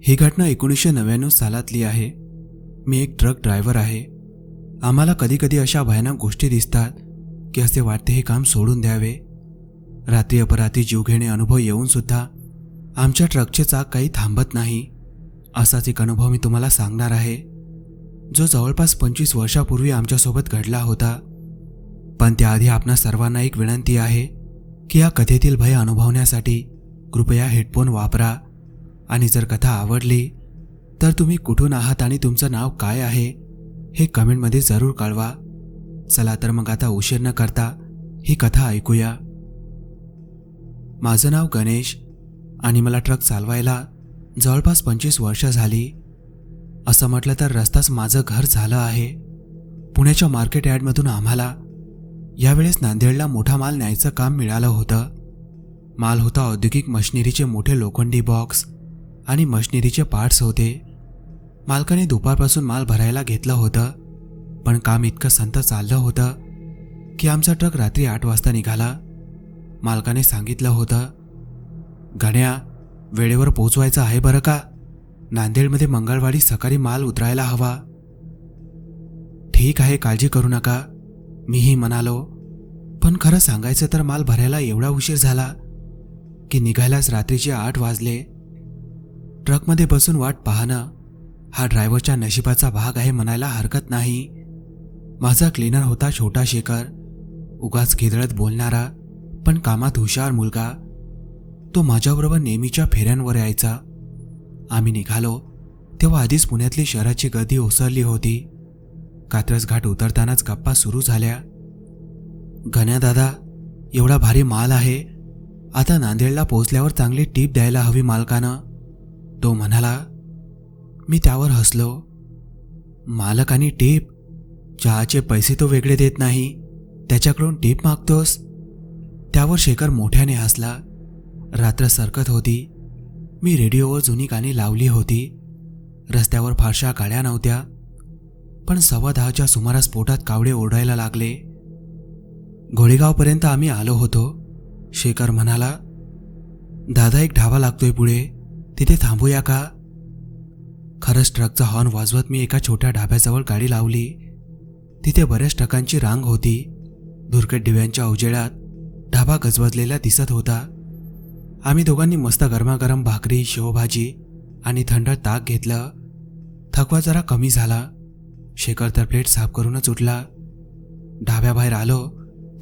ही घटना 1999 सालातली आहे. मी एक ट्रक ड्रायव्हर आहे. आम्हाला कधीकधी अशा भयानक गोष्टी दिसतात की असे वाटते हे काम सोडून द्यावे. रात्री अपरात्री जीवघेणे अनुभव येऊन सुद्धा आमच्या ट्रकचे चाक काही थांबत नाही. असाच एक अनुभव मी तुम्हाला सांगणार आहे, जो जवळपास 25 वर्षापूर्वी आमच्यासोबत घडला होता. पण त्याआधी आपणा सर्वांना एक विनंती आहे की या कथेतील भय अनुभवण्यासाठी कृपया हेडफोन वापरा. आणि जर कथा आवडली तर तुम्ही कुठून आहात आणि तुमचं नाव काय आहे हे कमेंटमध्ये जरूर कळवा. चला तर मग आता उशीर न करता ही कथा ऐकूया. माझं नाव गणेश आणि मला ट्रक चालवायला जवळपास 25 वर्ष झाली. असं म्हटलं तर रस्ताच माझं घर झालं आहे. पुण्याच्या मार्केट यार्डमधून आम्हाला यावेळेस नांदेडला मोठा माल न्यायचं काम मिळालं होतं. माल होता औद्योगिक मशिनरीचे मोठे लोखंडी बॉक्स आणि मशिनरीचे पार्ट्स होते. मालकाने दुपारपासून माल भरायला घेतलं होतं, पण काम इतकं संत चाललं होतं की आमचा ट्रक रात्री 8 वाजता निघाला. मालकाने सांगितलं होतं, गण्या, वेळेवर पोहोचवायचं आहे बरं का. नांदेडमध्ये मंगळवारी सकाळी माल उतरायला हवा. ठीक आहे, काळजी करू नका, मीही म्हणालो. पण खरं सांगायचं तर माल भरायला एवढा उशीर झाला की निघायलाच रात्रीचे 8 वाजले. ट्रकमध्ये बसून वाट पाहणं हा ड्रायव्हरच्या नशिबाचा भाग आहे म्हणायला हरकत नाही. माझा क्लीनर होता छोटा शेखर, उगाच खिदळत बोलणारा पण कामात हुशार मुलगा. तो माझ्याबरोबर नेहमीच्या फेऱ्यांवर यायचा. आम्ही निघालो तेव्हा आधीच पुण्यातली शहराची गर्दी ओसरली होती. कात्रज घाट उतरतानाच गप्पा सुरू झाल्या. गण्या दादा, एवढा भारी माल आहे, आता नांदेडला पोहोचल्यावर चांगली टीप द्यायला हवी मालकानं, तो म्हणाला. मी त्यावर हसलो. मालक आणि टीप? चहाचे पैसे तो वेगळे देत नाही, त्याच्याकडून टीप मागतोस? त्यावर शेखर मोठ्याने हसला. रात्र सरकत होती. मी रेडिओवर जुनी गाणी लावली होती. रस्त्यावर फारशा गाड्या नव्हत्या, पण 10:15च्या सुमारास पोटात कावडे ओरडायला लागले. घोडेगावपर्यंत आम्ही आलो होतो. शेखर म्हणाला, दादा, एक ढाबा लागतोय पुढे, तिथे थांबूया का? खरंच ट्रकचा हॉर्न वाजवत मी एका छोट्या ढाब्याजवळ गाडी लावली. तिथे बऱ्याच ट्रकांची रांग होती. धुरकट दिव्यांच्या उजेडात ढाबा गजबजलेला दिसत होता. आम्ही दोघांनी मस्त गरमागरम भाकरी, शेवभाजी आणि थंड ताक घेतलं. थकवा जरा कमी झाला. शेखर तर प्लेट साफ करूनच उठला. ढाब्याबाहेर आलो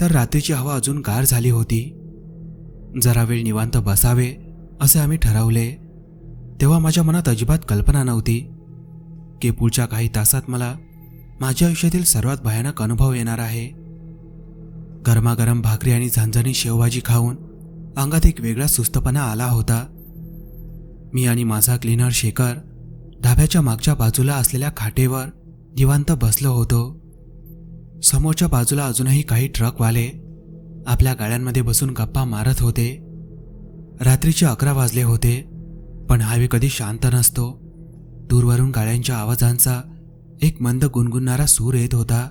तर रात्रीची हवा अजून गार झाली होती. जरा वेळ निवांत बसावे असे आम्ही ठरवले. तेव्हा माझ्या मनात अजिबात कल्पना नव्हती की पुढच्या काही तासात मला माझ्या आयुष्यातील सर्वात भयानक अनुभव येणार आहे. गरमागरम भाकरी आणि झणझणी शेवभाजी खाऊन अंगात एक वेगळा सुस्तपणा आला होता. मी आणि माझा क्लीनर शेखर ढाब्याच्या मागच्या बाजूला असलेल्या खाटेवर निवांत बसलो होतो. समोरच्या बाजूला अजूनही काही ट्रकवाले आपल्या गाड्यांमध्ये बसून गप्पा मारत होते. रात्रीचे 11 वाजले होते, पण हायवे कधी शांत नसतो. दूरवरून गाड्यांच्या आवाजांचा एक मंद गुणगुणणारा सूर येत होता,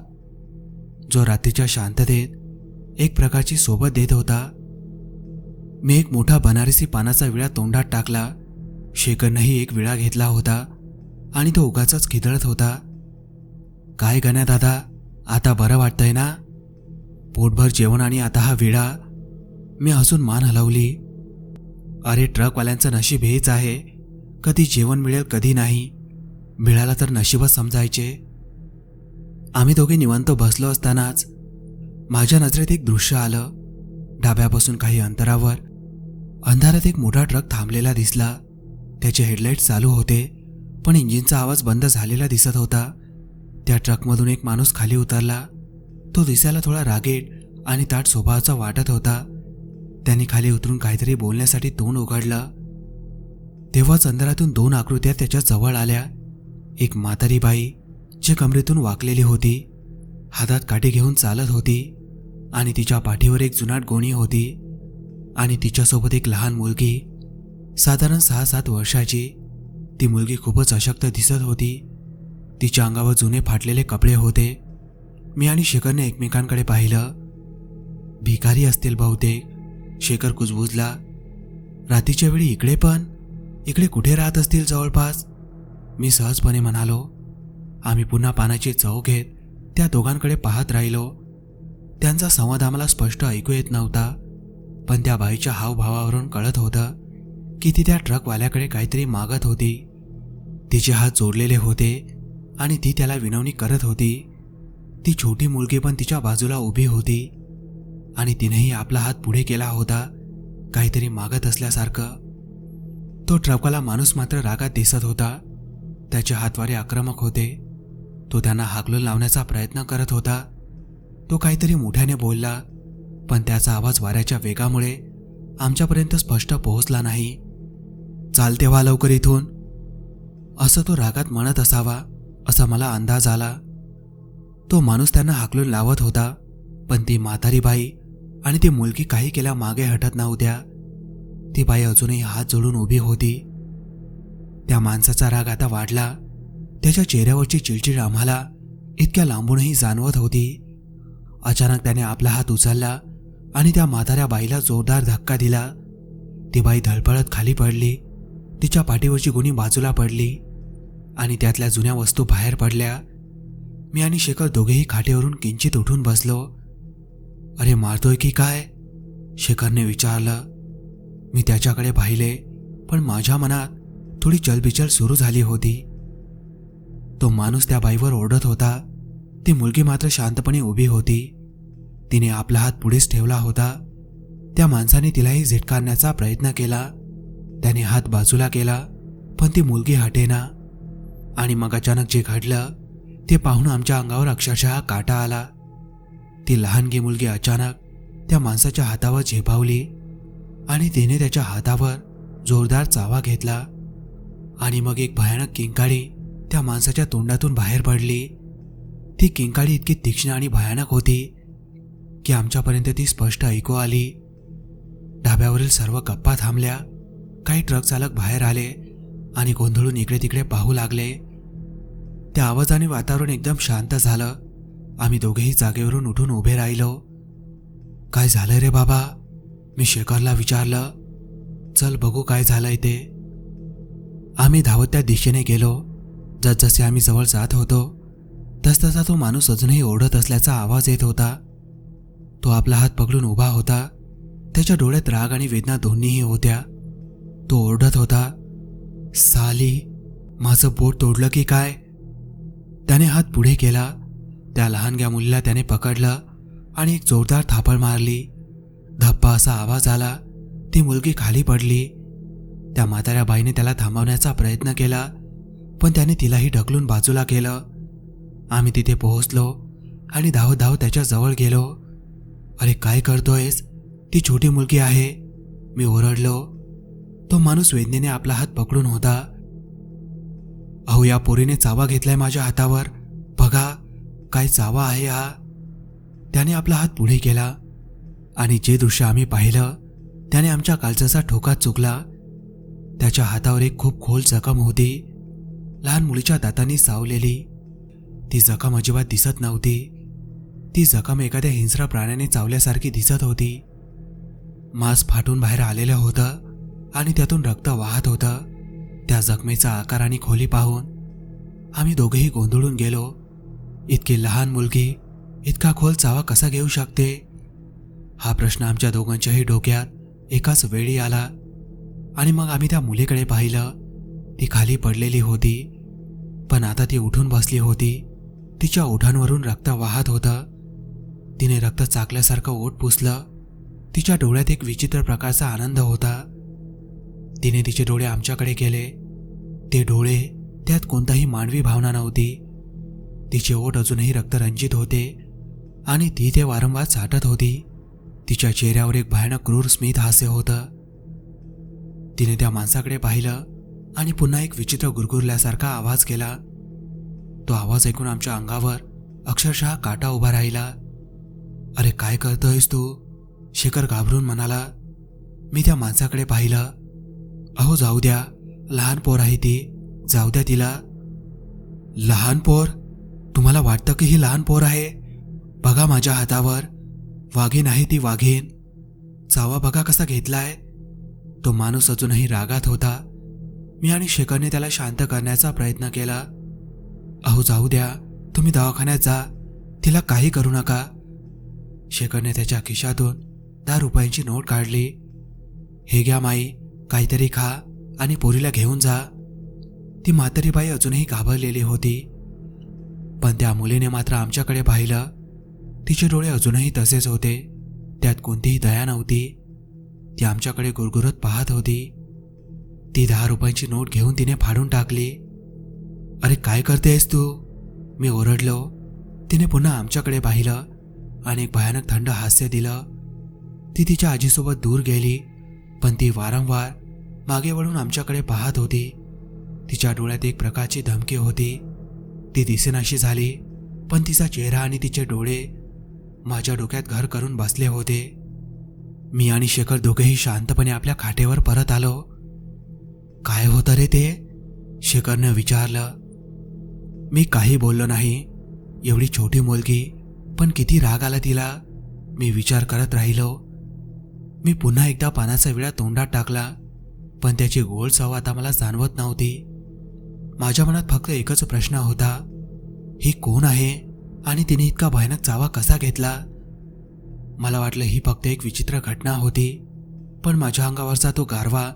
जो रात्रीच्या शांततेत एक प्रकारची सोबत देत होता. मी एक मोठा बनारसी पानाचा विळा तोंडात टाकला. शेखरनेही एक विळा घेतला होता आणि तो उगाचच खिदळत होता. काय गण्या दादा, आता बरं वाटतंय ना? पोटभर जेवण आणि आता हा विळा? मी हसून मान हलवली. अरे, ट्रकवाल्यांचं नशीब हेच आहे, कधी जेवण मिळेल कधी नाही. मिळालं तर नशीबच समजायचे. आम्ही दोघे निवांत बसलो असतानाच माझ्या नजरेत एक दृश्य आलं. ढाब्यापासून काही अंतरावर अंधारात एक मोठा ट्रक थांबलेला दिसला. त्याचे हेडलाईट्स चालू होते, पण इंजिनचा आवाज बंद झालेला दिसत होता. त्या ट्रकमधून एक माणूस खाली उतरला. तो दिसायला थोडा रागीट आणि ताठ स्वभावाचा वाटत होता. त्यांनी खाली उतरून काहीतरी बोलण्यासाठी तोंड उघडलं. तेव्हाच अंधारातून 2 आकृत्या त्याच्या जवळ आल्या. एक म्हातारी बाई जी कमरेतून वाकलेली होती, हातात काठी घेऊन चालत होती आणि तिच्या पाठीवर एक जुनाट गोणी होती. आणि तिच्यासोबत एक लहान मुलगी, साधारण 6-7 वर्षाची. ती मुलगी खूपच अशक्त दिसत होती. तिच्या अंगावर जुने फाटलेले कपडे होते. मी आणि शेखरने एकमेकांकडे पाहिलं. भिकारी असतील बहुतेक, शेखर कुजबुजला. रात्रीच्या वेळी इकडे पण? इकडे कुठे राहत असतील जवळपास, मी सहजपणे म्हणालो. आम्ही पुन्हा पानाची चव घेत त्या दोघांकडे पाहत राहिलो. त्यांचा संवाद आम्हाला स्पष्ट ऐकू येत नव्हता, पण त्या बाईच्या हावभावावरून कळत होतं की ती त्या ट्रकवाल्याकडे काहीतरी मागत होती. तिचे हात जोडलेले होते आणि ती त्याला विनवणी करत होती. ती छोटी मुलगी पण तिच्या बाजूला उभी होती आणि तिनेही आपला हात पुढे केला होता, काहीतरी मागत असल्यासारखं. तो ट्रकवाला माणूस मात्र रागात दिसत होता. त्याचे हातवारे आक्रमक होते. तो त्यांना हाकलून लावण्याचा प्रयत्न करत होता. तो काहीतरी मोठ्याने बोलला, पण त्याचा आवाज वाऱ्याच्या वेगामुळे आमच्यापर्यंत स्पष्ट पोहोचला नाही. चालते व्हा लवकर इथून, असं तो रागात म्हणत असावा असा मला अंदाज आला. तो माणूस त्यांना हाकलून लावत होता, पण ती म्हातारी बाई आणि ती मुलगी काही केल्या मागे हटत नव्हत्या. ती बाई अजूनही हात जोडून उभी होती. त्या माणसाचा राग आता वाढला. त्याच्या चेहऱ्यावरची चिडचिड आम्हाला इतक्या लांबूनही जाणवत होती. अचानक त्याने आपला हात उचलला आणि त्या म्हाताऱ्या बाईला जोरदार धक्का दिला. ती बाई धडपडत खाली पडली. तिच्या पाठीवरची गुणी बाजूला पडली आणि त्यातल्या जुन्या वस्तू बाहेर पडल्या. मी आणि शेखर दोघेही खाटेवरून किंचित उठून बसलो. अरे मारतोय की काय, शेखरने विचारलं. मी त्याच्याकडे पाहिले, पण माझ्या मनात थोडी चलबिचल सुरू झाली होती. तो माणूस त्या बाईवर ओरडत होता. ती मुलगी मात्र शांतपणे उभी होती. तिने आपला हात पुढेच ठेवला होता. त्या माणसाने तिलाही झिटकारण्याचा प्रयत्न केला. त्याने हात बाजूला केला, पण ती मुलगी हटेना. आणि मग अचानक जे घडलं ते पाहून आमच्या अंगावर अक्षरशः काटा आला. ती लहानगी मुलगी अचानक त्या माणसाच्या हातावर झेपावली आणि तिने त्याच्या हातावर जोरदार चावा घेतला. आणि मग एक भयानक किंकाळी त्या माणसाच्या तोंडातून बाहेर पडली. ती किंकाळी इतकी तीक्ष्ण आणि भयानक होती की आमच्यापर्यंत ती स्पष्ट ऐकू आली. ढाब्यावरील सर्व गप्पा थांबल्या. काही ट्रक चालक बाहेर आले आणि गोंधळून इकडे तिकडे पाहू लागले. त्या आवाजाने वातावरण एकदम शांत झालं. आम्ही दोघेही जागेवरून उठून उभे राहिलो. काय झालंय रे बाबा, मी शेखरला विचारलं. चल बघू काय झालंय ते. आम्ही धावत त्या दिशेने गेलो. जसजसे आम्ही जवळ जात होतो तसतसा तो माणूस अजूनही ओरडत असल्याचा आवाज येत होता. तो आपला हात पकडून उभा होता. त्याच्या डोळ्यात राग आणि वेदना दोन्हीही होत्या. तो ओरडत होता, साली, माझं बोट तोडलं की काय. त्याने हात पुढे केला. त्या लहानग्या मुलीला त्याने पकडलं आणि एक जोरदार थापड मारली. धप्पा असा आवाज आला. ती मुलगी खाली पडली. त्या म्हाताऱ्या बाईने त्याला थांबवण्याचा प्रयत्न केला, पण त्याने तिलाही ढकलून बाजूला केलं. आम्ही तिथे पोहोचलो आणि धावत धावत त्याच्या जवळ गेलो. अरे काय करतोयस, ती छोटी मुलगी आहे, मी ओरडलो. तो माणूस वेदनेने आपला हात पकडून होता. अहो, या पोरीने चावा घेतलाय माझ्या हातावर, बघा काय चावा आहे हा. त्याने आपला हात पुढे केला आणि जे दृश्य आम्ही पाहिलं त्याने आमच्या काळजाचा ठोका चुकला. त्याच्या हातावर एक खूप खोल जखम होती, लहान मुलीच्या दातांनी सावलेली. ती जखम अजिबात दिसत नव्हती. ती जखम एखाद्या हिंस्र प्राण्याने चावल्यासारखी दिसत होती. मांस फाटून बाहेर आलेलं होतं आणि त्यातून रक्त वाहत होतं. त्या जखमेचा आकार आणि खोली पाहून आम्ही दोघेही गोंधळून गेलो. इतकी लहान मुलगी इतका खोल चावा कसा घेऊ शकते, हा प्रश्न आमच्या दोघांच्याही डोक्यात एकाच वेळी आला. आणि मग आम्ही त्या मुलीकडे पाहिलं. ती खाली पडलेली होती, पण आता ती उठून बसली होती. तिच्या ओठांवरून रक्त वाहत होतं. तिने रक्त चाकल्यासारखं ओठ पुसलं. तिच्या डोळ्यात एक विचित्र प्रकारचा आनंद होता. तिने तिचे डोळे आमच्याकडे केले. ते डोळे, त्यात कोणताही मानवी भावना नव्हती. तिचे ओठ अजूनही रक्तरंजित होते आणि ती ते वारंवार चाटत होती. तिच्या चेहऱ्यावर एक भयानक क्रूर स्मित हास्य होतं. तिने त्या माणसाकडे पाहिलं आणि पुन्हा एक विचित्र गुरगुरल्यासारखा आवाज केला. तो आवाज ऐकून आमच्या अंगावर अक्षरशः काटा उभा राहिला. अरे काय करतोयस तू, शेखर घाबरून म्हणाला. मी त्या माणसाकडे पाहिलं. अहो जाऊ द्या, लहान पोर आहे ती, जाऊ द्या तिला. लहान पोर, तुम्हाला वाटतं की ही लहान पोर आहे? बघा माझ्या हातावर, वाघीण आहे ती, वाघीण. चावा बघा कसा घेतलाय. तो माणूस अजूनही रागात होता. मी आणि शेखरने त्याला शांत करण्याचा प्रयत्न केला. अहो जाऊ द्या, तुम्ही दवाखान्यात जा, तिला काही करू नका. शेखरने त्याच्या खिशातून 10 रुपयांची नोट काढली. हे घ्या माई, काहीतरी खा आणि पोरीला घेऊन जा. ती म्हातारी बाई अजूनही घाबरलेली होती, पण त्या मुलीने मात्र आमच्याकडे पाहिलं. तिचे डोळे अजूनही तसेच होते, त्यात कोणतीही दया नव्हती. ती आमच्याकडे गुरगुरत पाहत होती. ती 10 रुपयांची नोट घेऊन तिने फाडून टाकली. अरे काय करतेस तू, मी ओरडलो. तिने पुन्हा आमच्याकडे पाहिलं आणि एक भयानक थंड हास्य दिलं. ती तिच्या आजीसोबत दूर गेली, पण ती वारंवार मागे वळून आमच्याकडे पाहत होती. तिच्या डोळ्यात एक प्रकारची धमकी होती. ती दिसेनाशी झाली, पण तिचा चेहरा आणि तिचे डोळे माझ्या डोक्यात घर करून बसले होते. मी आणि शेखर दोघेही शांतपणे आपल्या खाटेवर परत आलो. काय होतं रे ते, शेखरनं विचारलं. मी काही बोललो नाही. एवढी छोटी मुलगी, पण किती राग आला तिला. मी विचार करत राहिलो. मी पुन्हा एकदा पानाचा विळा तोंडात टाकला, पण त्याची गोड चव आता मला जाणवत नव्हती. माझ्या मनात फक्त एकच प्रश्न होता, ही कोण आहे आणि तिने इतका भयानक चावा कसा घेतला. मला वाटलं ही फक्त एक विचित्र घटना होती, पण माझ्या अंगावरचा तो गारवा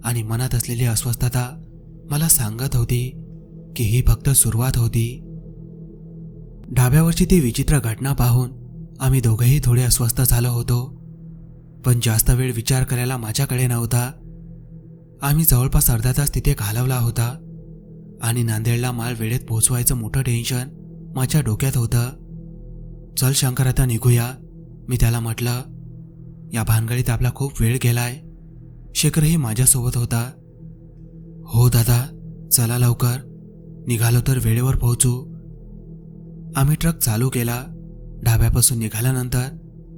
आणि मनात असलेली अस्वस्थता मला सांगत होती की ही फक्त सुरुवात होती. ढाब्यावरची ती विचित्र घटना पाहून आम्ही दोघेही थोडे अस्वस्थ झालो होतो, पण जास्त वेळ विचार करायला माझ्याकडे नव्हता. आम्ही जवळपास अर्धा तास तिथे घालवला होता आणि नांदेडला माल वेळेत पोहोचवायचं मोठं टेन्शन माझ्या डोक्यात होतं. चल शंकर, आता निघूया, मी त्याला म्हटलं. या भानगडीत आपला खूप वेळ गेलाय. शेखरही माझ्यासोबत होता. हो दादा, चला लवकर, निघालो तर वेळेवर पोहोचू. आम्ही ट्रक चालू केला. ढाब्यापासून निघाल्यानंतर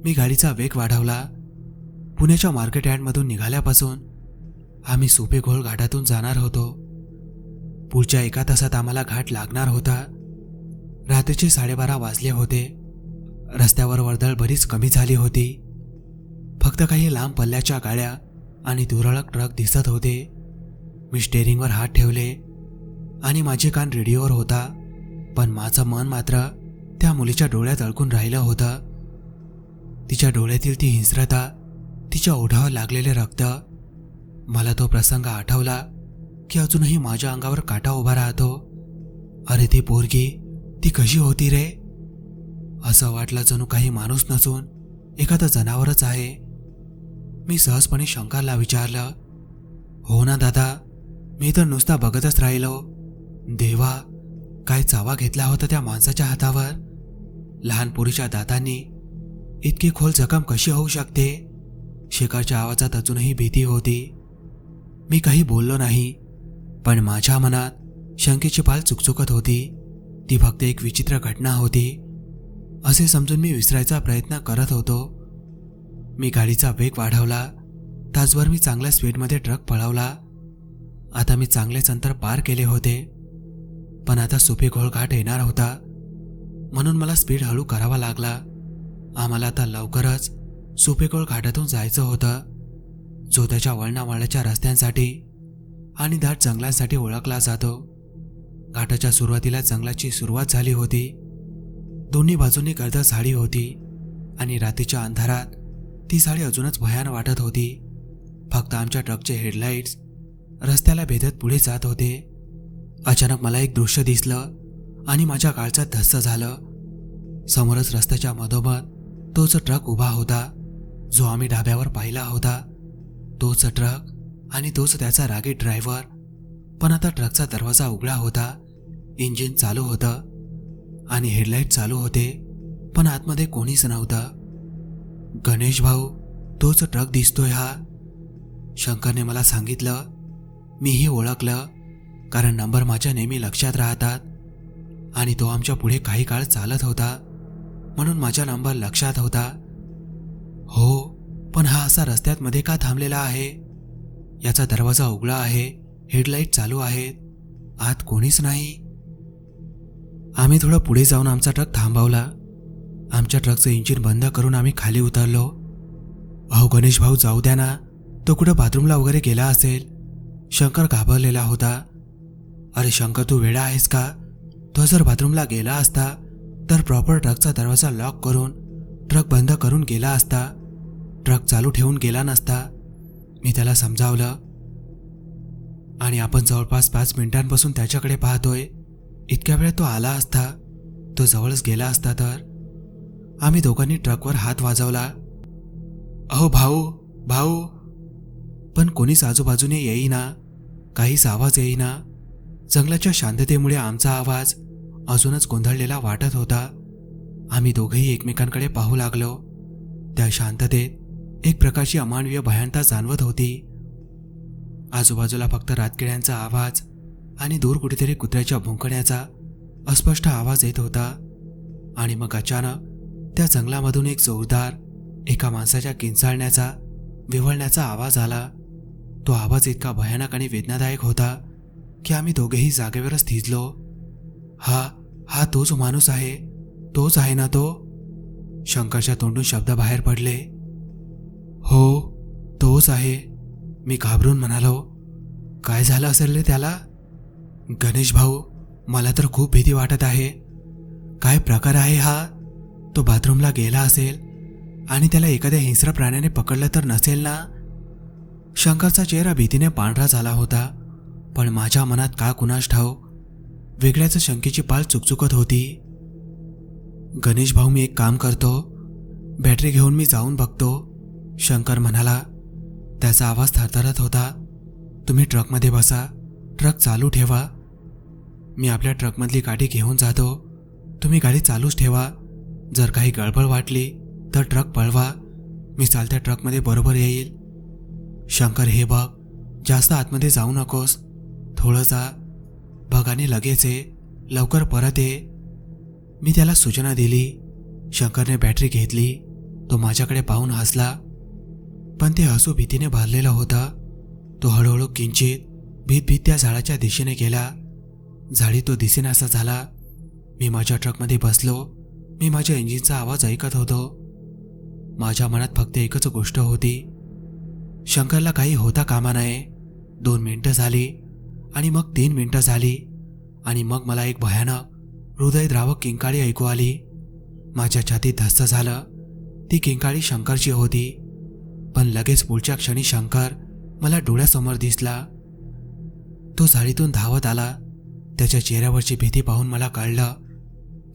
मी गाडीचा वेग वाढवला. पुण्याच्या मार्केट यार्डमधून निघाल्यापासून आम्ही सुपेघोळ घाटातून जाणार होतो. पुढच्या 1 तासात आम्हाला घाट लागणार होता. रात्रीचे 12:30 वाजले होते. रस्त्यावर वर्दळ बरीच कमी झाली होती. फक्त काही लांब पल्ल्याच्या गाड्या आणि तुरळक ट्रक दिसत होते. मी स्टेअरिंगवर हात ठेवले आणि माझे कान रेडिओवर होता, पण माझं मन मात्र त्या मुलीच्या डोळ्यात अडकून राहिलं होतं. तिच्या डोळ्यातील ती हिंस्रता, तिच्या ओठावर लागलेले रक्त, मला तो प्रसंग आठवला की अजूनही माझ्या अंगावर काटा उभा राहतो. अरे ती पोरगी, ती कशी होती रे. असं वाटलं जणू काही माणूस नसून एखादं जनावरच आहे. मी सहजपणे शंकरला विचारलं. हो ना दादा, मी तर नुसता बघतच राहिलो. देवा, काय चावा घेतला होता त्या माणसाच्या हातावर. लहान पोरीच्या दातांनी इतकी खोल जखम कशी होऊ शकते. शेखरच्या आवाजात अजूनही भीती होती. मी काही बोललो नाही, पण माझ्या मनात शंकेची पाल चुकचुकत होती. ती फक्त एक विचित्र घटना होती असे समजून मी विसरायचा प्रयत्न करत होतो. मी गाडीचा वेग वाढवला. तासभर मी चांगल्या स्पीडमध्ये ट्रक पळवला. आता मी चांगलेच अंतर पार केले होते, पण आता सुपेघोळ घाट येणार होता, म्हणून मला स्पीड हळू करावा लागला. आम्हाला आता लवकरच सुपेघोळ घाटातून जायचं होतं, जो त्याच्या वळणावळणाच्या रस्त्यांसाठी आणि दाट जंगलांसाठी ओळखला जातो. घाटाच्या सुरुवातीला जंगलाची सुरुवात झाली होती. दोन्ही बाजूंनी गर्द झाडी होती आणि रात्रीच्या अंधारात ती झाडी अजूनच भयान वाटत होती. फक्त आमच्या ट्रकचे हेडलाईट्स रस्त्याला भेदत पुढे जात होते. अचानक मला एक दृश्य दिसलं आणि माझ्या काळजात धस्स झालं. समोरच रस्त्याच्या मधोमध तोच ट्रक उभा होता जो आम्ही ढाब्यावर पाहिला होता. तोच ट्रक आणि तोच त्याचा रागीट ड्रायव्हर. पण आता ट्रकचा दरवाजा उघडा होता, इंजिन चालू होतं आणि हेडलाईट चालू होते, पण आतमध्ये कोणीच नव्हतं. गणेश भाऊ, तोच ट्रक दिसतोय हा, शंकरने मला सांगितलं. मीही ओळखलं, कारण नंबर माझ्या नेहमी लक्षात राहतात आणि तो आमच्या पुढे काही काळ चालत होता, म्हणून माझा नंबर लक्षात होता. हो, पण हा असा रस्त्यात मध्ये का थांबलेला आहे. याचा दरवाजा उघडा आहे, हेडलाईट चालू आहेत, आत कोणीच नाही. आम्ही थोडं पुढे जाऊन आमचा ट्रक थांबवला. आमच्या ट्रकचं इंजिन बंद करून आम्ही खाली उतरलो. अहो गणेश भाऊ, जाऊ द्या ना, तो कुठं बाथरूमला वगैरे गेला असेल. शंकर घाबरलेला होता. अरे शंकर, तू वेडा आहेस का? तो जर बाथरूमला गेला असता तर प्रॉपर ट्रकचा दरवाजा लॉक करून ट्रक बंद करून गेला असता. ट्रक चालू ठेवून गेला नसता. मी त्याला समजावलं. आणि आपण जवळपास 5 मिनिटांपासून त्याच्याकडे पाहतोय. इतक्या वेळ तो आला असता, तो जवळच गेला असता तर. आम्ही दोघांनी ट्रकवर हात वाजवला. अहो भाऊ, भाऊ, पण कोणीच आजूबाजूने येईना. काहीच आवाज येईना. जंगलाच्या शांततेमुळे आमचा आवाज अजूनच गोंधळलेला वाटत होता. आम्ही दोघेही एकमेकांकडे पाहू लागलो. त्या शांततेत एक प्रकारची अमानवीय भयानता जाणवत होती. आजूबाजूला फक्त रातकिड्यांचा आवाज आणि दूर कुठेतरी कुत्र्याच्या भुंकण्याचा अस्पष्ट आवाज येत होता. आणि मग अचानक त्या जंगलामधून एक जोरदार, एका माणसाच्या किंचाळण्याचा, विव्हळण्याचा आवाज आला. तो आवाज इतका भयानक आणि वेदनादायक होता की आम्ही दोघेही जागेवरच थिजलो. हा तोच माणूस आहे. तोच आहे ना तो? शंकरच्या तोंडून शब्द बाहेर पडले. हो, तोच आहे. मी घाबरून म्हणालो. काय झालं असेल रे त्याला? गणेश भाऊ, मला तर खूप भीती वाटत आहे. काय प्रकार आहे हा? तो बाथरूमला गेला असेल आणि त्याला एखाद्या हिंस्र प्राण्याने पकडलं तर नसेल ना? शंकरचा चेहरा भीतीने पांढरा झाला होता. पण माझ्या मनात का कुणास ठाऊक वेगळ्याच शंकेची पाल चुकचुकत होती. गणेश भाऊ, मी एक काम करतो, बॅटरी घेऊन मी जाऊन बघतो, शंकर म्हणाला. त्याचा आवाज थरथरत होता. तुम्ही ट्रकमध्ये बसा, ट्रक चालू ठेवा. मी आपल्या ट्रकमधली गाडी घेऊन जातो. तुम्ही गाडी चालूच ठेवा. जर काही गडबड वाटली तर ट्रक पळवा. मी चालत्या ट्रकमध्ये बरोबर येईल. शंकर, हे बघ, जास्त आतमध्ये जाऊ नकोस. थोडं जा, बघ आणि लगेच ये. लवकर परत ये. मी त्याला सूचना दिली. शंकरने बॅटरी घेतली. तो माझ्याकडे पाहून हसला. पण ते हसू भीतीने भरलेलं होतं. तो हळूहळू किंचित भीत त्या झाडाच्या दिशेने गेला. झाडी तो दिसेनासा झाला. मी माझ्या ट्रकमध्ये बसलो. मी माझ्या इंजिनचा आवाज ऐकत होतो. माझ्या मनात फक्त एकच गोष्ट होती, शंकरला काही होता कामा नये. 2 मिनिटं झाली आणि मग 3 मिनिटं झाली आणि मग मला एक भयानक, हृदयद्रावक किंकाळी ऐकू आली. माझ्या छातीत धस्स झालं. ती किंकाळी शंकरची होती. पण लगेच पुढच्या क्षणी शंकर मला डोळ्यासमोर दिसला. तो झाडीतून धावत आला. त्याच्या चेहऱ्यावरची भीती पाहून मला कळलं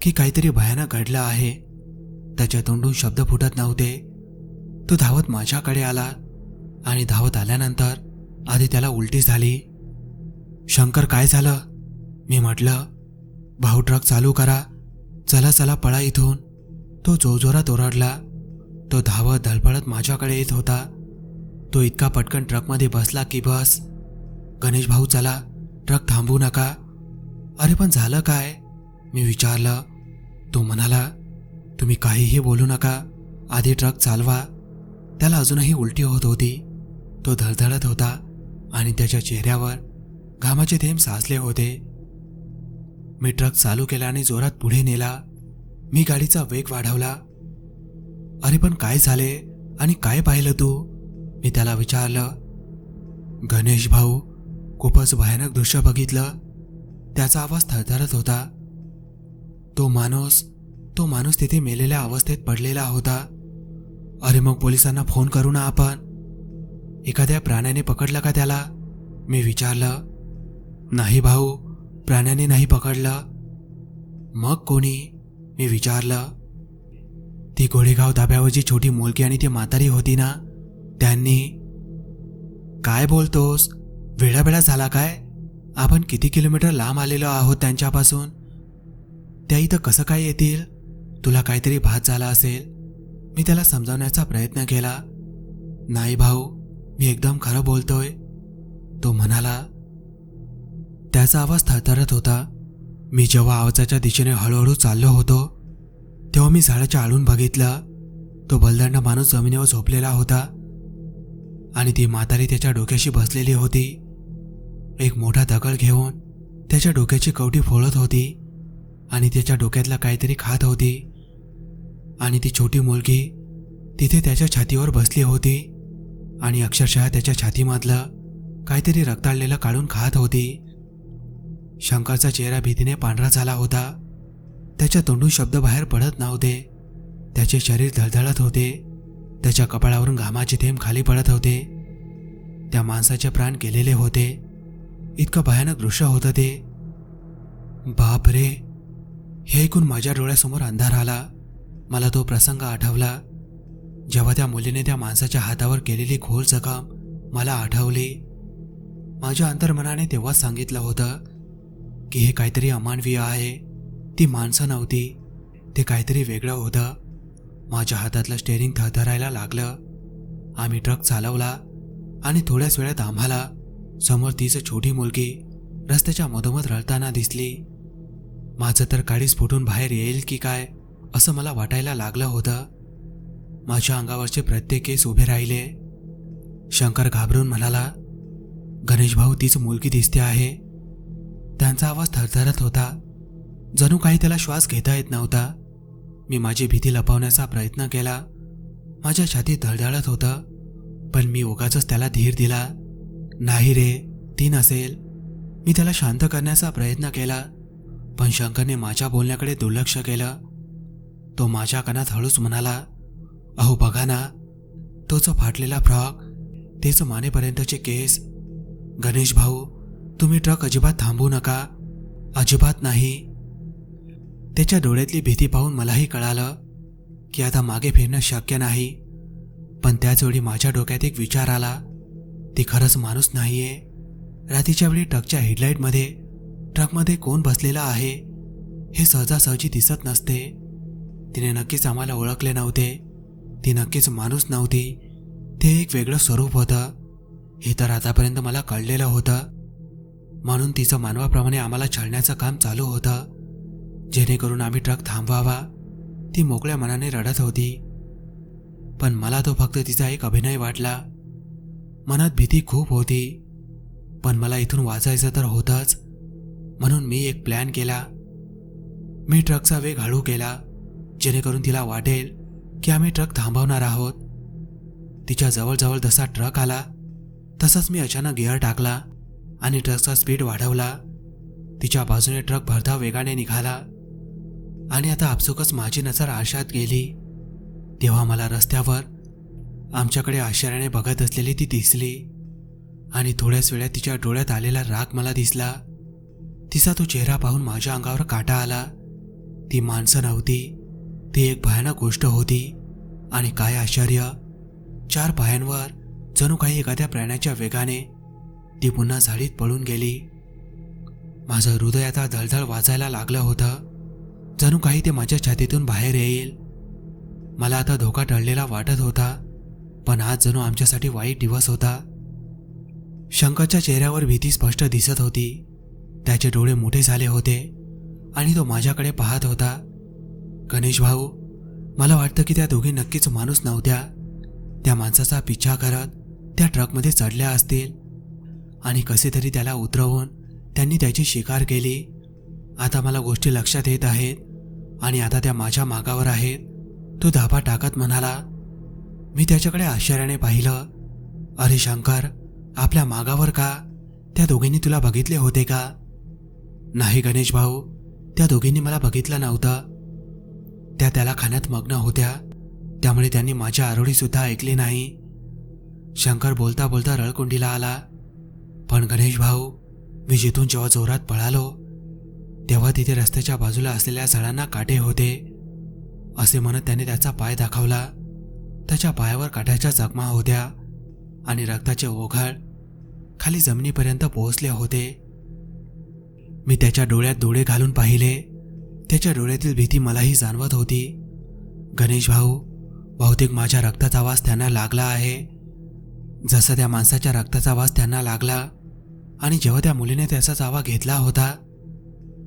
की काहीतरी भयानक घडलं आहे. त्याच्या तोंडून शब्द फुटत नव्हते. तो धावत माझ्याकडे आला आणि धावत आल्यानंतर आधी त्याला उलटी झाली. शंकर, काय झालं? मी म्हटलं. भाऊ, ट्रक चालू करा. चला चला, पळा इथून. तो जोरजोरात ओरडला. तो धावत धडपडत माझ्याकडे येत होता. तो इतका पटकन ट्रकमध्ये बसला की बस. गणेश भाऊ, चला, ट्रक थांबवू नका. अरे पण झालं काय? मी विचारलं. तो म्हणाला, तुम्ही काहीही बोलू नका, आधी ट्रक चालवा. त्याला अजूनही उलटी होत होती. तो धडधडत होता आणि त्याच्या चेहऱ्यावर घामाचे थेंब साचले होते. मी ट्रक चालू केला आणि जोरात पुढे नेला. मी गाडीचा वेग वाढवला. अरे पण काय झाले आणि काय पाहिलं तू? मी त्याला विचारलं. गणेश भाऊ, खूपच भयानक दृश्य बघितलं. त्याचा आवाज थरथरत होता. तो माणूस तिथे मेलेल्या अवस्थेत पडलेला होता. अरे मग पोलिसांना फोन करू ना आपण. एखाद्या प्राण्याने पकडलं का त्याला? मी विचारलं. नाही भाऊ, प्राण्याने नाही पकडलं. मग कोणी? मी विचारलं. ती घोडेगाव धाब्यावरची छोटी मुलगी आणि ती म्हातारी होती ना, त्यांनी. काय बोलतोस? वेळावेळा झाला काय? आपण किती किलोमीटर लांब आलेलो आहोत त्यांच्यापासून. त्या इथं कसं काय येतील? तुला काहीतरी भात झाला असेल. मी त्याला समजावण्याचा प्रयत्न केला. नाही भाऊ, मी एकदम खरं बोलतोय, तो म्हणाला. त्याचा आवाज थरथरत होता. मी जेव्हा आवाजाच्या दिशेने हळूहळू चाललो होतो तेव्हा मी झाडाच्या आडून बघितलं. तो बलदंड माणूस जमिनीवर झोपलेला होता आणि ती म्हातारी त्याच्या डोक्याशी बसलेली होती. एक मोठा दगड घेऊन त्याच्या डोक्याची कवटी फोडत होती आणि त्याच्या डोक्यातला काहीतरी खात होती. आणि ती छोटी मुलगी तिथे त्याच्या छातीवर बसली होती आणि अक्षरशः त्याच्या छातीमधलं काहीतरी रक्ताळलेलं काढून खात होती. शंकरचा चेहरा भीतीने पांढरा झाला होता. त्याच्या तोंडून शब्द बाहेर पडत नव्हते. त्याचे शरीर धडधडत होते. त्याच्या कपाळावरून घामाचे थेंब खाली पडत होते. त्या माणसाचे प्राण गेलेले होते. इतकं भयानक दृश्य होतं ते. बाप रे! हे ऐकून माझ्या डोळ्यासमोर अंधार आला. मला तो प्रसंग आठवला जेव्हा त्या मुलीने त्या माणसाच्या हातावर केलेली खोल जखम मला आठवली. माझ्या अंतर्मनाने तेव्हाच सांगितलं होतं की हे काहीतरी अमानवीय आहे. ती माणसं नव्हती, ते काहीतरी वेगळं होतं. माझ्या हातातलं स्टेअरिंग थरथरायला लागलं. आम्ही ट्रक चालवला आणि थोड्याच वेळात आम्हाला समोर तीच छोटी मुलगी रस्त्याच्या मधोमध रडताना दिसली. माझं तर काळीच फुटून बाहेर येईल की काय असं मला वाटायला लागलं होतं. माझ्या अंगावरचे प्रत्येक केस उभे राहिले. शंकर घाबरून म्हणाला, गणेश भाऊ, तीच मुलगी दिसते आहे. त्यांचा आवाज थरथरत होता. जणू काही त्याला श्वास घेता येत नव्हता. मी माझी भीती लपवण्याचा प्रयत्न केला. माझ्या छातीत धडधडत होतं, पण मी उगाचच त्याला धीर दिला. नाही रे, ती नसेल. मी त्याला शांत करण्याचा प्रयत्न केला, पण शंकरने माझ्या बोलण्याकडे दुर्लक्ष केलं. तो माझ्या कानात हळूच म्हणाला, अहो बघा ना, तोच फाटलेला फ्रॉक, तेच मानेपर्यंतचे केस. गणेश भाऊ, तुम्ही ट्रक अजिबात थांबवू नका, अजिबात नाही. त्याच्या डोळ्यातली भीती पाहून मलाही कळालं की आता मागे फिरणं शक्य नाही. पण त्याचवेळी माझ्या डोक्यात एक विचार आला, ती खरंच माणूस नाहीये. रात्रीच्या वेळी ट्रकच्या हेडलाईटमध्ये ट्रकमध्ये कोण बसलेला आहे हे सहजासहजी दिसत नसते. तिने नक्कीच आम्हाला ओळखले नव्हते. ती नक्कीच माणूस नव्हती. ते एक वेगळं स्वरूप होतं. हे तर आतापर्यंत मला कळलेलं होतं. म्हणून तिचं मानवाप्रमाणे आम्हाला छळण्याचं काम चालू होतं, जेणेकरून आम्ही ट्रक थांबवावा. ती मोकळ्या मनाने रडत होती, पण मला तो फक्त तिचा एक अभिनय वाटला. मनात भीती खूप होती, पण मला इथून वाचायचं तर होतंच. म्हणून मी एक प्लॅन केला. मी ट्रकचा वेग हळू केला, जेणेकरून तिला वाटेल की आम्ही ट्रक थांबवणार आहोत. तिच्या जवळजवळ जसा ट्रक आला तसाच मी अचानक गिअर टाकला आणि ट्रकचा स्पीड वाढवला. तिच्या बाजूने ट्रक भरधाव वेगाने निघाला आणि आता आपसुकच माझी नजर आरशात गेली. तेव्हा मला रस्त्यावर आमच्याकडे आश्चर्याने बघत असलेली ती दिसली आणि थोड्याच वेळात तिच्या डोळ्यात आलेला राग मला दिसला. तिचा तो चेहरा पाहून माझ्या अंगावर काटा आला. ती माणसं नव्हती, ती एक भयानक गोष्ट होती. आणि काय आश्चर्य, 4 पायांवर जणू काही एखाद्या प्राण्याच्या वेगाने ती पुन्हा झाडीत पळून गेली. माझं हृदय आता धडधड वाजायला लागलं होतं. जणू काही ते माझ्या छातीतून बाहेर येईल. मला आता धोका टळलेला वाटत होता, पण आज जणू आमच्यासाठी वाईट दिवस होता. शंकरच्या चेहऱ्यावर भीती स्पष्ट दिसत होती. त्याचे डोळे मोठे झाले होते आणि तो माझ्याकडे पाहत होता. गणेश भाऊ, मला वाटतं की त्या दोघी नक्कीच माणूस नव्हत्या. त्या माणसाचा पिच्छा करत त्या ट्रकमध्ये चढल्या असतील आणि कसे तरी त्याला उतरवून त्यांनी त्याची शिकार केली. आता मला गोष्टी लक्षात येत आहेत आणि आता त्या माझ्या मागावर आहेत. तो धापा टाकत म्हणाला. मी त्याच्याकडे आश्चर्याने पाहिलं. अरे शंकर, आपल्या मागावर का? त्या दोघींनी तुला बघितले होते का? नाही गणेश भाऊ, त्या दोघींनी मला बघितलं नव्हतं. त्या त्याला खाण्यात मग्न होत्या, त्यामुळे त्यांनी माझी आरोळी सुद्धा ऐकली नाही. शंकर बोलता बोलता रळकुंडीला आला. पण गणेश भाऊ, मी जिथून जेव्हा जोरात पळालो तेव्हा तिथे रस्त्याच्या बाजूला असलेल्या झाडांना काटे होते, असे म्हणत त्याने त्याचा पाय दाखवला. त्याच्या पायावर काट्याच्या जखमा होत्या आणि रक्ताचे ओघळ खाली जमिनीपर्यंत पोहोचले होते. मी त्याच्या डोळ्यात डोळे घालून पाहिले. त्याच्या डोळ्यातील भीती मलाही जाणवत होती. गणेश भाऊ, बहुतेक माझ्या रक्ताचा वास त्यांना लागला आहे, जसा त्या माणसाच्या रक्ताचा वास त्यांना लागला. आणि जेव्हा त्या मुलीने त्याचा चावा घेतला होता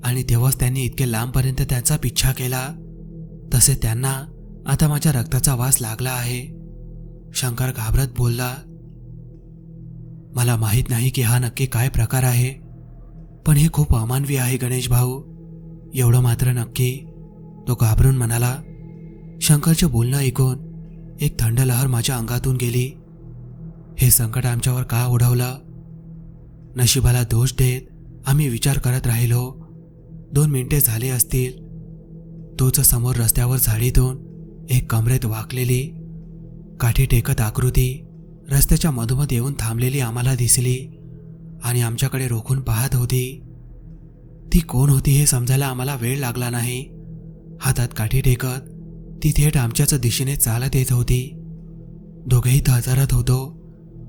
आणि तेव्हाच त्यांनी इतके लांबपर्यंत त्याचा पिच्छा केला, तसे त्यांना आता माझ्या रक्ताचा वास लागला आहे. शंकर घाबरत बोलला. मला माहीत नाही की हा नक्की काय प्रकार आहे, पण हे खूप अमानवी आहे गणेश भाऊ, एवढं मात्र नक्की. तो घाबरून म्हणाला. शंकरचे बोलणं ऐकून एक थंड लहर माझ्या अंगातून गेली. हे संकट आमच्यावर का ओढवलं नशिबाला दोष देत आम्ही विचार करत राहिलो. 2 मिनिटे झाली असतील. तोच समोर रस्त्यावर झाडीतून एक कमरेत वाकलेली काठी टेकत आकृती रस्त्याच्या मधोमध येऊन थांबलेली आम्हाला दिसली आणि आमच्याकडे रोखून पाहत होती. ती कोण होती हे समजायला आम्हाला वेळ लागला नाही. हातात काठी टेकत ती थेट आमच्याच दिशेने चालत येत होती. दोघेही थरथरत होतो.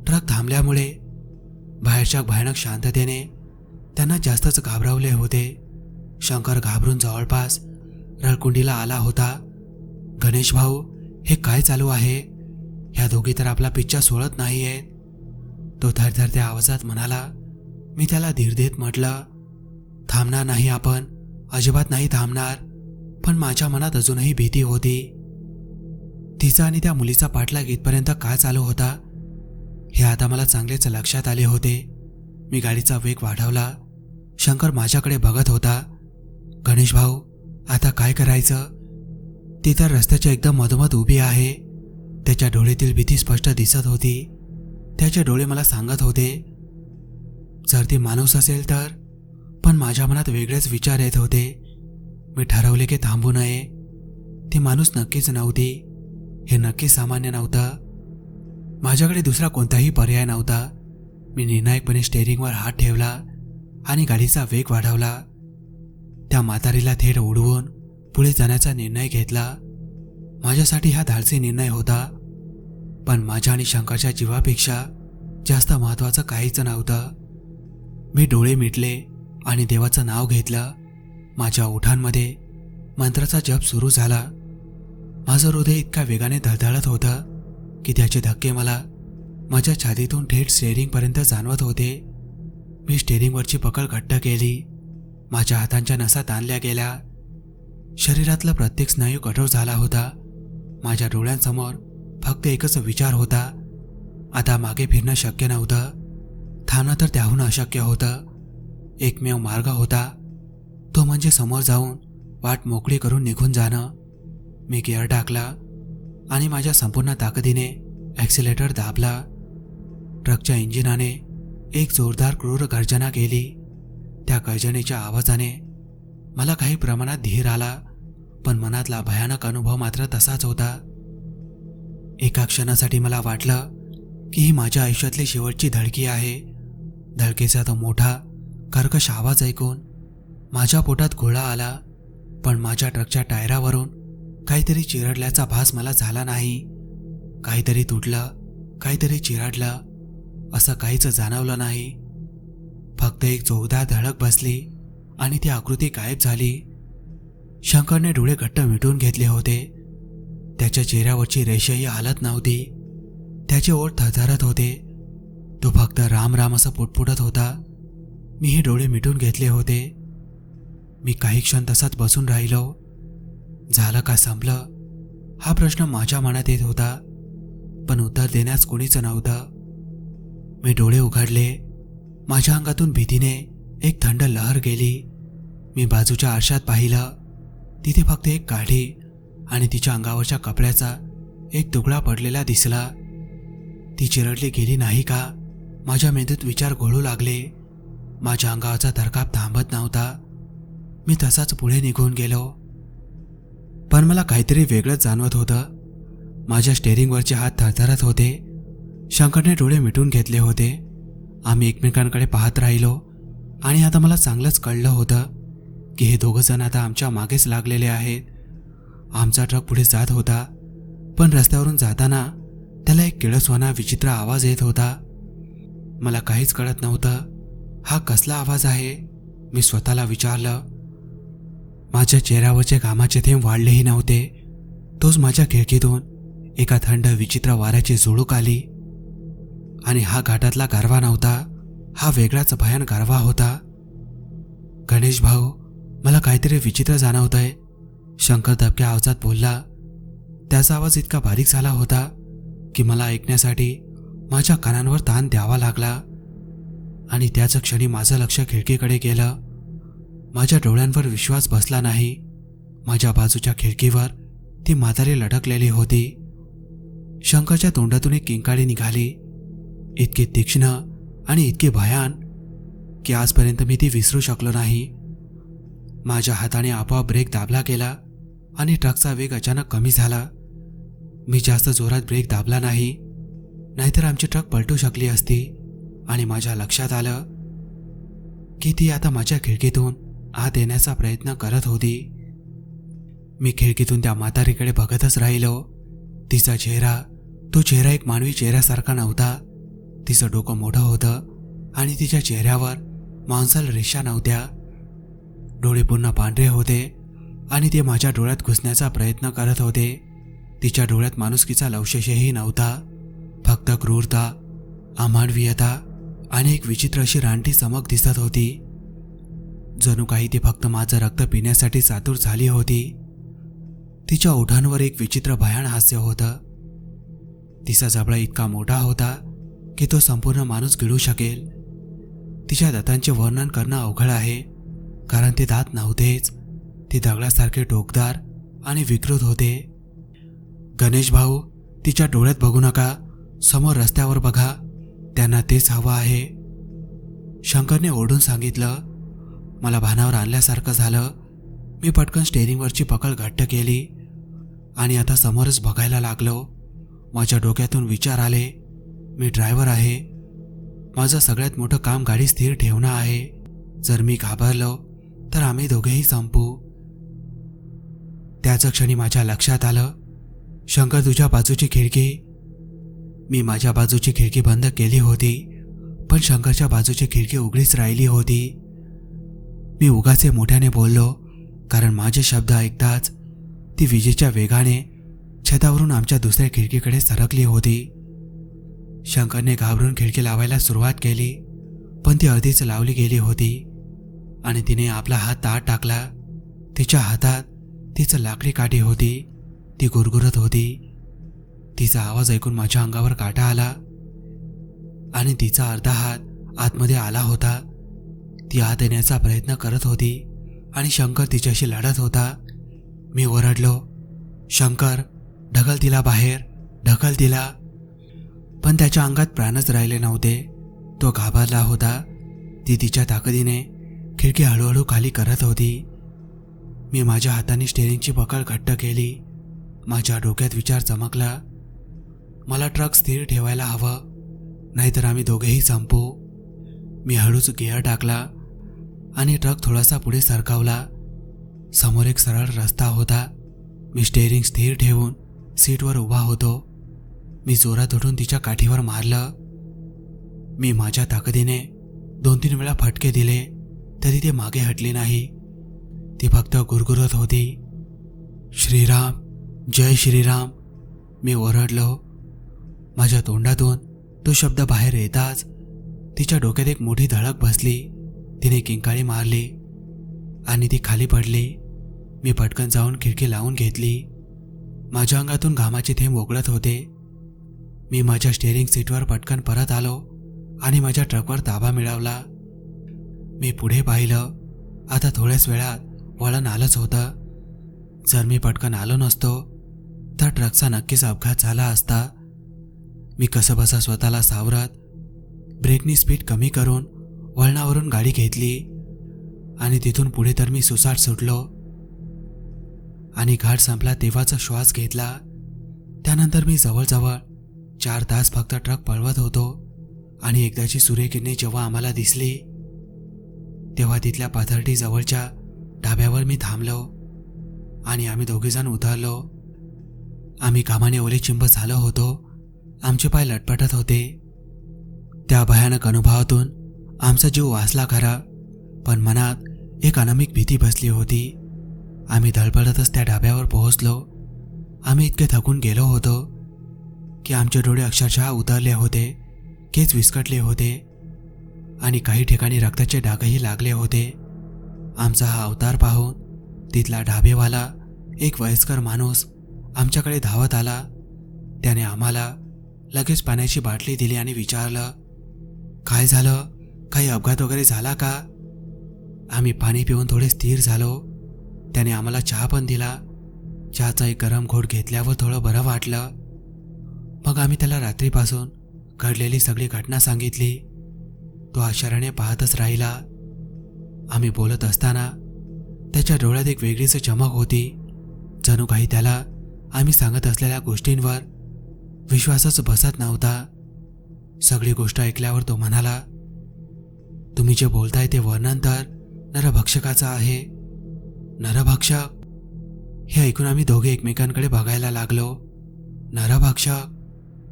ट्रक थांबल्यामुळे बाहेरच्या भयानक शांततेने त्यांना जास्तच घाबरवले होते. शंकर घाबरून जवळपास रळकुंडीला आला होता. गणेश भाऊ, हे काय चालू आहे? ह्या दोघी तर आपला पिच्छा सोडत नाहीये, तो थरथरत्या आवाजात म्हणाला. मी त्याला धीर देत म्हटलं, थांबणार नाही आपण, अजिबात नाही थांबणार. पण माझ्या मनात अजूनही भीती होती. तिचा आणि त्या मुलीचा पाठलाग इथपर्यंत काय चालू होता हे आता मला चांगलेच लक्षात आले होते. मी गाडीचा वेग वाढवला. शंकर माझ्याकडे बघत होता. गणेश भाऊ, आता काय करायचं? ती तर रस्त्याच्या एकदम मधोमध उभी आहे. त्याच्या डोळ्यातील भीती स्पष्ट दिसत होती. त्याचे डोळे मला सांगत होते, जर ती माणूस असेल तर. पण माझ्या मनात वेगळेच विचार येत होते. मी ठरवले की थांबू नये. ती माणूस नक्कीच नव्हती. हे नक्की सामान्य नव्हतं. माझ्याकडे दुसरा कोणताही पर्याय नव्हता. मी निर्णायकपणे स्टेअरिंगवर हात ठेवला आणि गाडीचा वेग वाढवला. त्या म्हातारीला थेट उडवून पुढे जाण्याचा निर्णय घेतला. माझ्यासाठी हा धाडसी निर्णय होता. पण माझ्या आणि शंकरच्या जीवापेक्षा जास्त महत्त्वाचं काहीच नव्हतं. मी डोळे मिटले आणि देवाचं नाव घेतलं. माझ्या ओठांमध्ये मंत्राचा जप सुरू झाला. माझं हृदय इतक्या वेगाने धडधडत होतं की त्याचे धक्के मला माझ्या छातीतून थेट स्टेअरिंगपर्यंत जाणवत होते. मी स्टेअरिंगवरची पकड घट्ट केली. माझ्या हातांच्या नसा ताणल्या गेल्या. शरीरातला प्रत्येक स्नायू कठोर झाला होता. माझ्या डोळ्यांसमोर फक्त एकच विचार होता, आता मागे फिरणं शक्य नव्हतं. थांबणं तर त्याहून अशक्य होतं. एकमेव मार्ग होता, तो म्हणजे समोर जाऊन वाट मोकळी करून निघून जाणं. मी गिअर टाकला आणि माझ्या संपूर्ण ताकदीने ॲक्सिलेटर दाबला. ट्रकच्या इंजिनाने एक जोरदार क्रूर गर्जना केली. त्या गर्जनेच्या आवाजाने मला काही प्रमाणात धीर आला, पण मनातला भयानक अनुभव मात्र तसाच होता. एका क्षणासाठी मला वाटलं की ही माझ्या आयुष्यातली शेवटची धडकी आहे. धडकेचा तो मोठा कर्कश आवाज ऐकून माझ्या पोटात गोळा आला. पण माझ्या ट्रकच्या टायरावरून काहीतरी चिरडल्याचा भास मला झाला नाही. काहीतरी तुटलं, काहीतरी चिरडलं, असं काहीच जाणवलं नाही. फक्त एक जोरदार धडक बसली आणि ती आकृती गायब झाली. शंकरने डोळे घट्ट मिटून घेतले होते. त्याच्या चेहऱ्यावरची रेषही हालत नव्हती. त्याचे ओठ थरथरत होते. तो फक्त राम राम असं पुटपुटत होता. मीही डोळे मिटून घेतले होते. मी काही क्षण तसाच बसून राहिलो. झालं का संपलं हा प्रश्न माझ्या मनात येत होता, पण उत्तर देण्यास कोणीच नव्हतं. मी डोळे उघडले. माझ्या अंगातून भीतीने एक थंड लहर गेली. मी बाजूच्या आरशात पाहिलं. तिथे फक्त एक काठी आणि तिच्या अंगावरच्या कपड्याचा एक तुकडा पडलेला दिसला. ती चिरडली गेली नाही का? माझ्या मेंदूत विचार घोळू लागले. माझ्या अंगावरचा धरकाप थांबत नव्हता. मी तसाच पुढे निघून गेलो. पण मला काहीतरी वेगळंच जाणवत होतं. माझ्या स्टेअरिंगवरचे हात थरथरत होते. शंकरने डोळे मिटून घेतले होते. आम्ही एकमेकांकडे पाहत राहिलो आणि आता मला चांगलंच कळलं होतं की हे दोघं जण आता आमच्या मागेच लागलेले आहेत. आमचा ट्रक पुढे जात होता, पण रस्त्यावरून जाताना त्याला एक किळसवाना विचित्र आवाज येत होता. मला काहीच कळत नव्हतं. हा कसला आवाज आहे? मी स्वतःला विचारलं. माझ्या चेहऱ्यावरचे घामाचे थेंब वाढलेही नव्हते. तोच माझ्या खिडकीतून एका थंड विचित्र वाऱ्याची झुळूक आली. आणि हा घाटातला गारवा नव्हता, हा वेगळाच भयान गारवा होता. गणेश भाऊ, मला काहीतरी विचित्र जाणवतंय, शंकर दबक्या आवाजात बोलला. त्याचा आवाज इतका बारीक झाला होता की मला ऐकण्यासाठी माझ्या कानांवर ताण द्यावा लागला. आणि त्याच क्षणी माझं लक्ष खिडकीकडे गेलं. माझ्या डोळ्यांवर विश्वास बसला नाही. माझ्या बाजूच्या खिडकीवर ती म्हातारी लटकलेली होती. शंकरच्या तोंडातून एक किंकाळी निघाली, इतकी तीक्ष्ण आणि इतकी भयान की आजपर्यंत मी ती विसरू शकलो नाही. माझ्या हाताने आपोआप ब्रेक दाबला गेला आणि ट्रकचा वेग अचानक कमी झाला. मी जास्त जोरात ब्रेक दाबला नाही, नाहीतर आमची ट्रक पलटू शकली असती. आणि माझ्या लक्षात आलं की ती आता माझ्या खिडकीतून आत येण्याचा प्रयत्न करत होती. मी खिडकीतून त्या म्हातारीकडे बघतच राहिलो. तिचा चेहरा, तो चेहरा एक मानवी चेहऱ्यासारखा नव्हता. तिचं डोकं मोठं होतं आणि तिच्या चेहऱ्यावर मांसल रेषा नव्हत्या. डोळे पूर्ण पांढरे होते आणि ते माझ्या डोळ्यात घुसण्याचा प्रयत्न करत होते. तिच्या डोळ्यात माणुसकीचा लवशेषही नव्हता, फक्त क्रूरता, अमानवीयता आणि एक विचित्र अशी रानटी चमक दिसत होती. जणू काही ती फक्त माझं रक्त पिण्यासाठी चातुर झाली होती. तिच्या ओठांवर एक विचित्र भयान हास्य होतं. तिचा जबडा इतका मोठा होता की तो संपूर्ण माणूस गिळू शकेल. तिच्या दातांचे वर्णन करणं अवघड आहे, कारण ते दात नव्हतेच. ते दगडासारखे टोकदार आणि विकृत होते. गणेश भाऊ, तिच्या डोळ्यात बघू नका, समोर रस्त्यावर बघा, त्यांना तेच हवं आहे, शंकरने ओरडून सांगितलं. मला भानावर आणल्यासारखं झालं. मी पटकन स्टेअरिंगवरची पकड घट्ट केली आणि आता समोरच बघायला लागलो. माझ्या डोक्यातून विचार आले, मी ड्रायव्हर आहे. माझं सगळ्यात मोठं काम गाडी स्थिर ठेवणं आहे. जर मी घाबरलो तर आम्ही दोघेही संपू. त्याच क्षणी माझ्या लक्षात आलं, शंकर, तुझ्या बाजूची खिडकी. मी माझ्या बाजूची खिडकी बंद केली होती, पण शंकरच्या बाजूची खिडकी उघडीच राहिली होती. मी उगाचे मोठ्याने बोललो, कारण माझे शब्द ऐकताच ती विजेच्या वेगाने छतावरून आमच्या दुसऱ्या खिडकीकडे सरकली होती. शंकरने घाबरून खिडकी लावायला सुरुवात केली, पण ती अर्धीच लावली गेली होती आणि तिने आपला हात आत टाकला. तिच्या हातात तिचं लाकडी काठी होती. ती गुरगुरत होती. तिचा आवाज ऐकून माझ्या अंगावर काटा आला आणि तिचा अर्धा हात आतमध्ये आला होता. ती आत येण्याचा प्रयत्न करत होती आणि शंकर तिच्याशी लढत होता. मी ओरडलो, शंकर, ढकल तिला बाहेर, ढकल तिला. पण त्याच्या अंगात प्राणच राहिले नव्हते. तो घाबरला होता. ती तिच्या ताकदीने खिडकी हळूहळू खाली करत होती. मी माझ्या हाताने स्टेअरिंगची पकड घट्ट केली. माझ्या डोक्यात विचार चमकला, मला ट्रक स्थिर ठेवायला हवं, नाहीतर आम्ही दोघेही संपू. मी हळूच गिअर टाकला आणि ट्रक थोडासा पुढे सरकावला. समोर एक सरळ रस्ता होता. मी स्टेअरिंग स्थिर ठेवून सीटवर उभा होतो. मी जोरात उठून तिच्या काठीवर मारलं. मी माझ्या ताकदीने 2-3 वेळा फटके दिले, तरी ते मागे हटली नाही. ती फक्त गुरगुरत होती, श्रीराम, जय श्रीराम. मी ओरडलो. माझ्या तोंडातून तो शब्द बाहेर येताच तिच्या डोक्यात एक मोठी धडक बसली. तिने किंकाळी मारली आणि ती खाली पडली. मी पटकन जाऊन खिडकी लावून घेतली. माझ्या अंगातून घामाचे थेंब ओघळत होते. मी माझ्या स्टेअरिंग सीटवर पटकन परत आलो आणि माझ्या ट्रकवर ताबा मिळवला. मी पुढे पाहिलं. आता थोड्याच वेळात वळण आलंच होतं. जर मी पटकन आलो नसतो तर ट्रकचा नक्कीच अपघात झाला असता. मी कसंबसा स्वतःला सावरत ब्रेकनी स्पीड कमी करून वळणावरून गाडी घेतली आणि तिथून पुढे तर मी सुसाट सुटलो. आणि घाट संपला तेव्हाचा श्वास घेतला. त्यानंतर मी जवळजवळ 4 तास फक्त ट्रक पळवत होतो. आणि एकदाची सूर्यकिरणे जेव्हा आम्हाला दिसली तेव्हा तिथल्या पाथर्डी जवळच्या ढाब्यावर मी थांबलो आणि आम्ही दोघेजण उतरलो. आम्ही कामाने ओले चिंब झालो होतो. आमचे पाय लटपटत होते. त्या भयानक अनुभवातून आमचा जीव वाचला खरा, पण मनात एक अनामिक भीती बसली होती. आम्ही धडपडतच त्या ढाब्यावर पोहोचलो. आम्ही इतके थकून गेलो होतो की आमचे डोळे अक्षरशः उतरले होते, केस विस्कटले होते आणि काही ठिकाणी रक्ताचे डागही लागले होते. आमचा हा अवतार पाहून तिथला ढाबेवाला एक वयस्कर माणूस आमच्याकडे धावत आला. त्याने आम्हाला लगेच पाण्याची बाटली दिली आणि विचारलं, काय झालं, काही अपघात वगैरे झाला का? आम्ही पाणी पिऊन थोडे स्थिर झालो. त्याने आम्हाला चहा पण दिला. चहाचा एक गरम घोट घेतल्यावर थोडं बरं वाटलं. मग आम्ही त्याला रात्रीपासून घडलेली सगळी घटना सांगितली. तो आश्चर्याने पाहतच राहिला. आम्ही बोलत असताना त्याच्या डोळ्यात एक वेगळीच चमक होती. जणू काही त्याला आम्ही सांगत असलेल्या गोष्टींवर विश्वासच बसत नव्हता. सगळी गोष्ट ऐकल्यावर तो म्हणाला, तुम्ही जे बोलताय ते वर्णन तर नरभक्षकाचं आहे. नरभक्षक? हे ऐकून आम्ही दोघे एकमेकांकडे बघायला लागलो. नरभक्षक?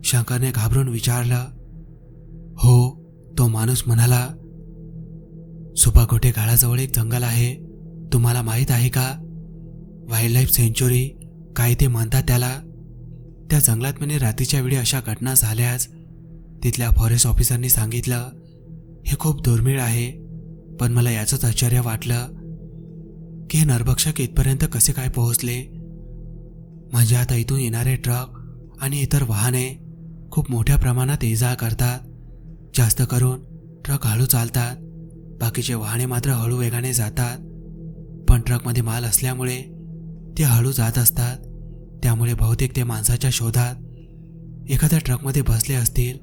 शंकरने घाबरून विचारलं. हो, तो माणूस म्हणाला. सुपाकोटे गाळाजवळ एक जंगल आहे, तुम्हाला माहीत आहे का? वाईल्ड लाईफ सेंच्युरी काय ते म्हणतात त्याला. त्या जंगलात म्हणे रात्रीच्या वेळी अशा घटना झाल्यास तिथल्या फॉरेस्ट ऑफिसरनी सांगितलं हे खूप दुर्मिळ आहे. पण मला याचंच आश्चर्य वाटलं की हे नरभक्षक इथपर्यंत कसे काय पोहोचले. म्हणजे आता इथून येणारे ट्रक आणि इतर वाहने खूप मोठ्या प्रमाणात इजा करतात. जास्त करून ट्रक हळू चालतात, बाकीचे वाहने मात्र हळू वेगाने जातात. पण ट्रकमध्ये माल असल्यामुळे ते हळू जात असतात. त्यामुळे बहुतेक ते माणसाच्या शोधात एखाद्या ट्रकमध्ये बसले असतील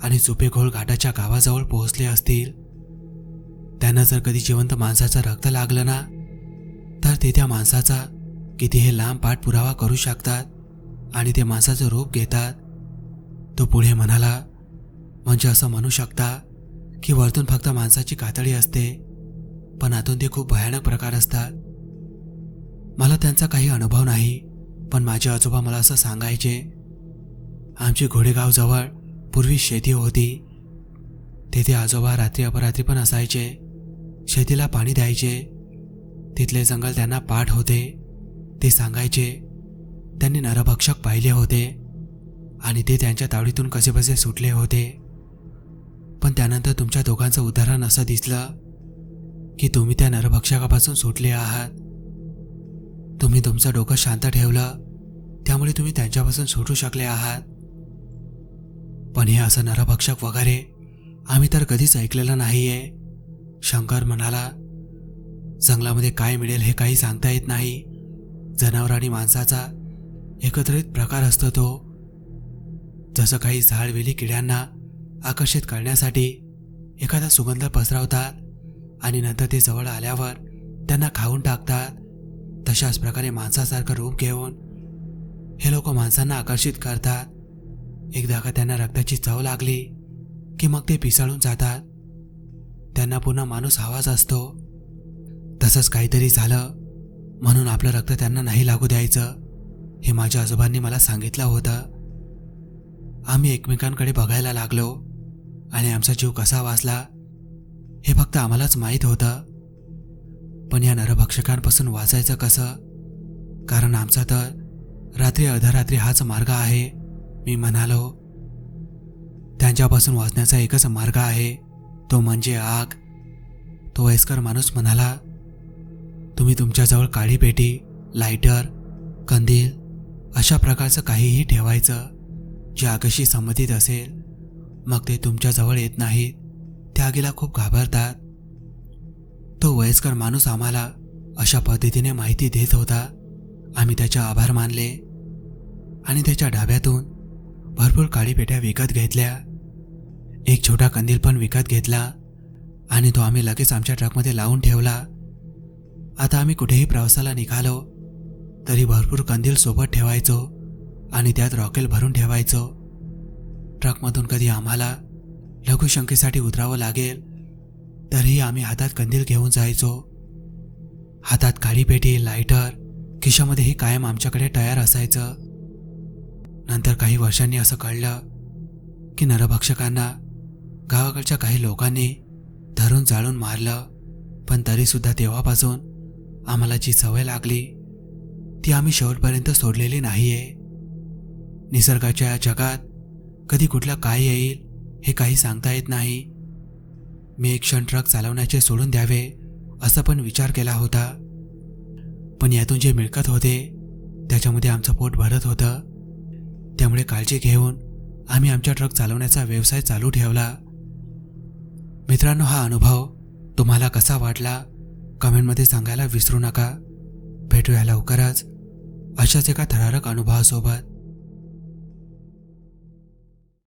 आणि सुपेघोळ घाटाच्या गावाजवळ पोहोचले असतील. त्यांना जर कधी जिवंत माणसाचं रक्त लागलं ना, तर ते त्या माणसाचा कितीही लांब पाठपुरावा करू शकतात आणि ते माणसाचं रूप घेतात. तो पुढे म्हणाला, म्हणजे असं म्हणू शकता की वरतून फक्त माणसाची कातडी असते, पण आतून ते खूप भयानक प्रकार असतात. मला त्यांचा काही अनुभव नाही, पण माझे आजोबा मला असं सांगायचे. आमची घोडेगावजवळ पूर्वी शेती होती. तेथे आजोबा रात्री अपरात्री पण असायचे. शेतीला पाणी द्यायचे. तिथले जंगल त्यांना पाठ होते. ते सांगायचे त्यांनी नरभक्षक पाहिले होते आणि ते त्यांच्या तावडीतून कसेबसे सुटले होते. पण त्यानंतर तुमच्या दोघांचं उदाहरण असं दिसलं की तुम्ही त्या नरभक्षकापासून सुटले आहात. तुम्ही तुमचं डोकं शांत ठेवलं, त्यामुळे तुम्ही त्यांच्यापासून सुटू शकले आहात. पण हे असं नरभक्षक वगैरे आम्ही तर कधीच ऐकलेलं नाहीये. शंकर म्हणाला, जंगलामध्ये काय मिळेल हे काही सांगता येत नाही. जनावर आणि माणसाचा एकत्रित प्रकार असतो तो. जसं काही झाडवेली किड्यांना आकर्षित करण्यासाठी एखादा सुगंध पसरवतात आणि नंतर ते जवळ आल्यावर त्यांना खाऊन टाकतात, तशाच प्रकारे माणसासारखं रूप घेऊन हे लोक माणसांना आकर्षित करतात. एकदा का त्यांना रक्ताची चव लागली की मग ते पिसाळून जातात. त्यांना पुन्हा माणूस हवाच असतो. तसंच काहीतरी झालं म्हणून आपलं रक्त त्यांना नाही लागू द्यायचं, हे माझ्या आजोबांनी मला सांगितलं होतं. आम्ही एकमेकांकडे बघायला लागलो आणि आमचा जीव कसा वाचला हे फक्त आम्हालाच माहीत होतं. पण या नरभक्षकांपासून वाचायचं कसं? कारण आमचा तर रात्री अर्धरात्री हाच मार्ग आहे, मी म्हणालो. त्यांच्यापासून वाचण्याचा एकच मार्ग आहे, तो म्हणजे आग. तो वयस्कर माणूस म्हणाला, तुम्ही तुमच्याजवळ काळी पेटी, लायटर, कंदील अशा प्रकारचं काहीही ठेवायचं जे आगीशी संबंधित असेल. मग ते तुमच्याजवळ येत नाहीत, त्या आगीला खूप घाबरतात. तो वयस्कर माणूस आम्हाला अशा पद्धतीने माहिती देत होता. आम्ही त्याचे आभार मानले आणि त्याच्या डाब्यातून भरपूर काळी पेट्या विकत घेतल्या. एक छोटा कंदील पण विकत घेतला आणि तो आम्ही लगेच आमच्या ट्रकमध्ये लावून ठेवला. आता आम्ही कुठेही प्रवासाला निघालो तरी भरपूर कंदील सोबत ठेवायचो आणि त्यात रॉकेल भरून ठेवायचो. ट्रकमधून कधी आम्हाला लघुशंकेसाठी उतरावं लागेल तरीही आम्ही हातात कंदील घेऊन जायचो. हातात काळी पेटी, लायटर, खिशामध्येही कायम आमच्याकडे तयार असायचं. नंतर काही वर्षांनी असं कळलं की नरभक्षकांना गावाकडच्या काही लोकांनी धरून जाळून मारलं. पण तरीसुद्धा तेव्हापासून आम्हाला जी सवय लागली ती आम्ही शेवटपर्यंत सोडलेली नाहीये. निसर्गाच्या या जगात कधी कुठला काय येईल हे काही सांगता येत नाही. मी एक क्षण ट्रक चालवण्याचे सोडून द्यावे असा पण विचार केला होता, पण यातून जे मिळकत होते त्याच्यामध्ये आमचं पोट भरत होतं. त्यामुळे काळजी घेऊन आम्ही आमच्या ट्रक चालवण्याचा व्यवसाय चालू ठेवला. मित्रांनो, हा अनुभव तुम्हाला कसा वाटला कमेंटमध्ये सांगायला विसरू नका. भेटूया लवकरच अशाच एका थरारक अनुभवासोबत.